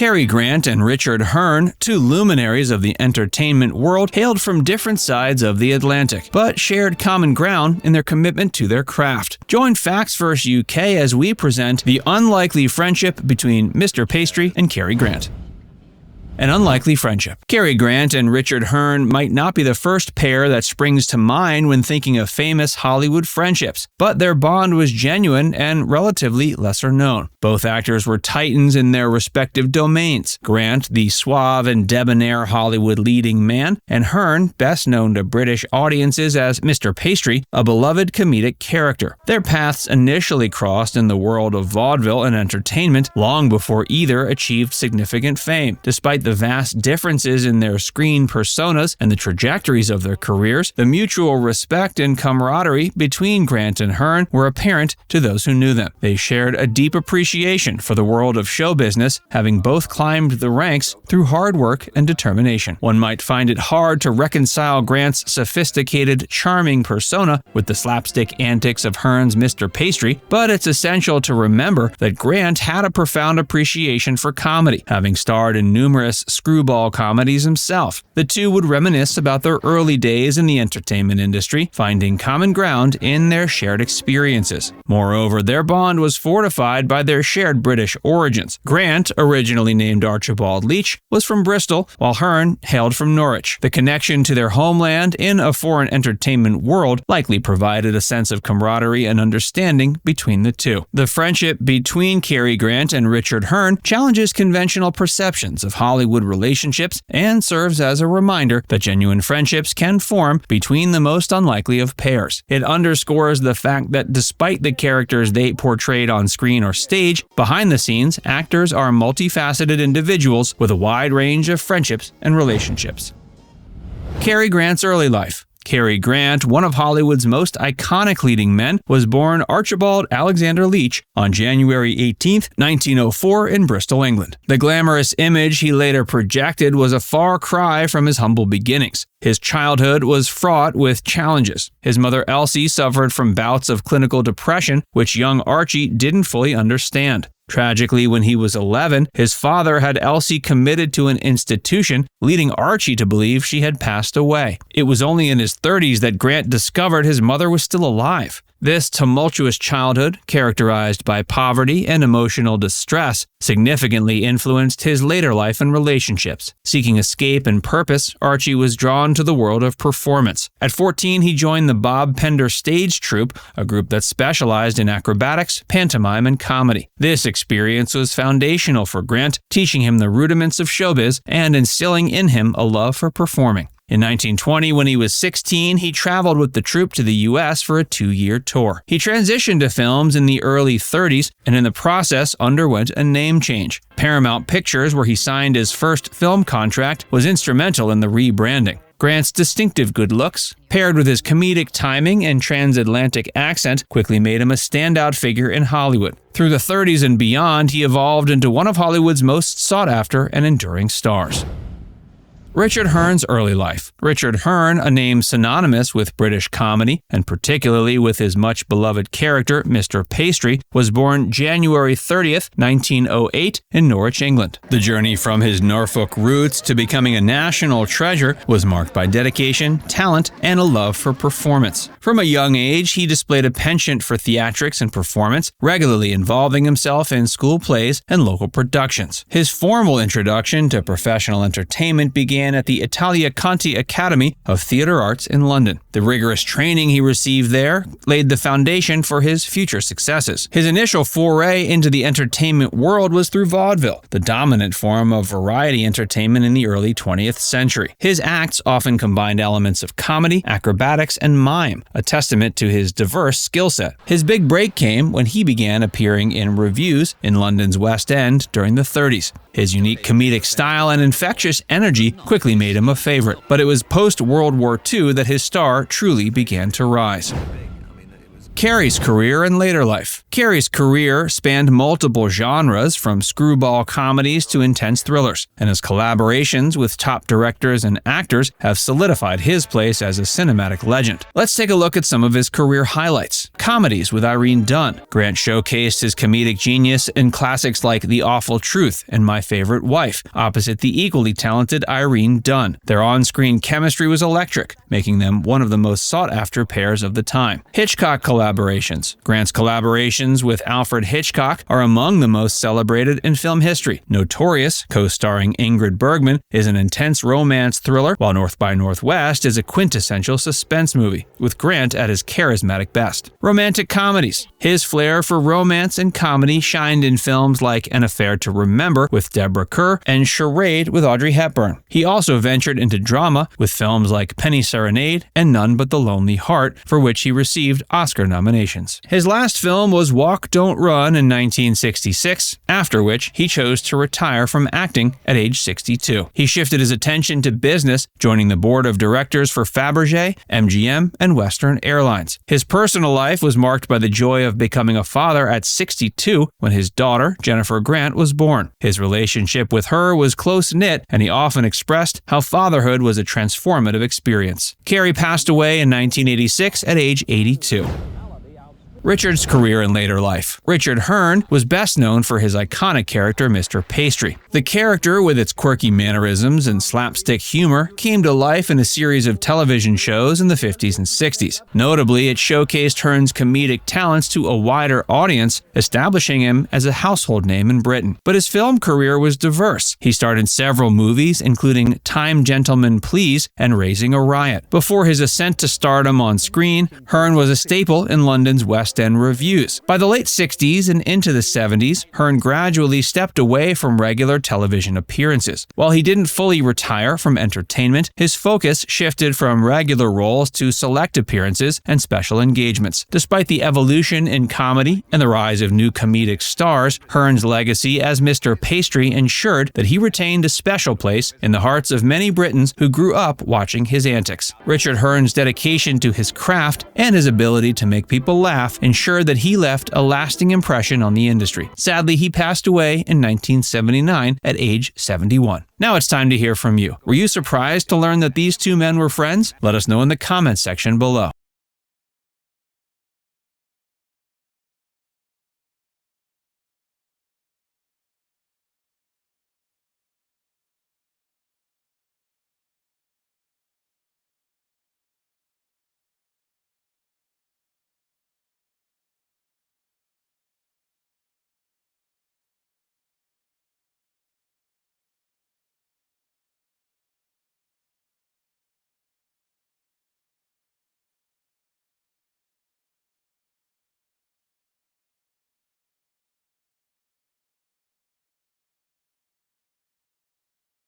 Cary Grant and Richard Hearne, two luminaries of the entertainment world, hailed from different sides of the Atlantic, but shared common ground in their commitment to their craft. Join Facts Verse UK as we present the unlikely friendship between Mr. Pastry and Cary Grant. An unlikely friendship. Cary Grant and Richard Hearne might not be the first pair that springs to mind when thinking of famous Hollywood friendships, but their bond was genuine and relatively lesser known. Both actors were titans in their respective domains. Grant, the suave and debonair Hollywood leading man, and Hearne, best known to British audiences as Mr. Pastry, a beloved comedic character. Their paths initially crossed in the world of vaudeville and entertainment long before either achieved significant fame. Despite the vast differences in their screen personas and the trajectories of their careers, the mutual respect and camaraderie between Grant and Hearne were apparent to those who knew them. They shared a deep appreciation for the world of show business, having both climbed the ranks through hard work and determination. One might find it hard to reconcile Grant's sophisticated, charming persona with the slapstick antics of Hearne's Mr. Pastry, but it's essential to remember that Grant had a profound appreciation for comedy, having starred in numerous screwball comedies himself. The two would reminisce about their early days in the entertainment industry, finding common ground in their shared experiences. Moreover, their bond was fortified by their shared British origins. Grant, originally named Archibald Leach, was from Bristol, while Hearne hailed from Norwich. The connection to their homeland in a foreign entertainment world likely provided a sense of camaraderie and understanding between the two. The friendship between Cary Grant and Richard Hearne challenges conventional perceptions of Hollywood relationships and serves as a reminder that genuine friendships can form between the most unlikely of pairs. It underscores the fact that despite the characters they portrayed on screen or stage, behind the scenes, actors are multifaceted individuals with a wide range of friendships and relationships. Cary Grant's early life. Cary Grant, one of Hollywood's most iconic leading men, was born Archibald Alexander Leach on January 18, 1904 in Bristol, England. The glamorous image he later projected was a far cry from his humble beginnings. His childhood was fraught with challenges. His mother Elsie suffered from bouts of clinical depression, which young Archie didn't fully understand. Tragically, when he was 11, his father had Elsie committed to an institution, leading Archie to believe she had passed away. It was only in his 30s that Grant discovered his mother was still alive. This tumultuous childhood, characterized by poverty and emotional distress, significantly influenced his later life and relationships. Seeking escape and purpose, Archie was drawn to the world of performance. At 14, he joined the Bob Pender Stage Troupe, a group that specialized in acrobatics, pantomime, and comedy. This experience was foundational for Grant, teaching him the rudiments of showbiz and instilling in him a love for performing. In 1920, when he was 16, he traveled with the troupe to the U.S. for a 2-year tour. He transitioned to films in the early 30s and in the process underwent a name change. Paramount Pictures, where he signed his first film contract, was instrumental in the rebranding. Grant's distinctive good looks, paired with his comedic timing and transatlantic accent, quickly made him a standout figure in Hollywood. Through the 30s and beyond, he evolved into one of Hollywood's most sought-after and enduring stars. Richard Hearne's early life. Richard Hearne, a name synonymous with British comedy, and particularly with his much-beloved character, Mr. Pastry, was born January 30th, 1908 in Norwich, England. The journey from his Norfolk roots to becoming a national treasure was marked by dedication, talent, and a love for performance. From a young age, he displayed a penchant for theatrics and performance, regularly involving himself in school plays and local productions. His formal introduction to professional entertainment began at the Italia Conti Academy of Theatre Arts in London. The rigorous training he received there laid the foundation for his future successes. His initial foray into the entertainment world was through vaudeville, the dominant form of variety entertainment in the early 20th century. His acts often combined elements of comedy, acrobatics, and mime, a testament to his diverse skill set. His big break came when he began appearing in revues in London's West End during the 30s. His unique comedic style and infectious energy quickly made him a favorite, but it was post-World War II that his star truly began to rise. Cary's career and later life. Cary's career spanned multiple genres, from screwball comedies to intense thrillers, and his collaborations with top directors and actors have solidified his place as a cinematic legend. Let's take a look at some of his career highlights. Comedies with Irene Dunne. Grant showcased his comedic genius in classics like The Awful Truth and My Favorite Wife, opposite the equally talented Irene Dunne. Their on-screen chemistry was electric, making them one of the most sought-after pairs of the time. Hitchcock collaborations. Grant's collaborations with Alfred Hitchcock are among the most celebrated in film history. Notorious, co-starring Ingrid Bergman, is an intense romance thriller, while North by Northwest is a quintessential suspense movie, with Grant at his charismatic best. Romantic comedies. His flair for romance and comedy shined in films like An Affair to Remember with Deborah Kerr and Charade with Audrey Hepburn. He also ventured into drama with films like Penny Serenade and None But the Lonely Heart, for which he received Oscar nominations. His last film was Walk, Don't Run in 1966, after which he chose to retire from acting at age 62. He shifted his attention to business, joining the board of directors for Fabergé, MGM, and Western Airlines. His personal life was marked by the joy of becoming a father at 62 when his daughter, Jennifer Grant, was born. His relationship with her was close-knit, and he often expressed how fatherhood was a transformative experience. Cary passed away in 1986 at age 82. Richard's career and later life. Richard Hearne was best known for his iconic character, Mr. Pastry. The character, with its quirky mannerisms and slapstick humor, came to life in a series of television shows in the 50s and 60s. Notably, it showcased Hearne's comedic talents to a wider audience, establishing him as a household name in Britain. But his film career was diverse. He starred in several movies, including Time, Gentlemen, Please and Raising a Riot. Before his ascent to stardom on screen, Hearne was a staple in London's West End revues. By the late 60s and into the 70s, Hearne gradually stepped away from regular television appearances. While he didn't fully retire from entertainment, his focus shifted from regular roles to select appearances and special engagements. Despite the evolution in comedy and the rise of new comedic stars, Hearne's legacy as Mr. Pastry ensured that he retained a special place in the hearts of many Britons who grew up watching his antics. Richard Hearne's dedication to his craft and his ability to make people laugh ensured that he left a lasting impression on the industry. Sadly, he passed away in 1979 at age 71. Now it's time to hear from you. Were you surprised to learn that these two men were friends? Let us know in the comments section below.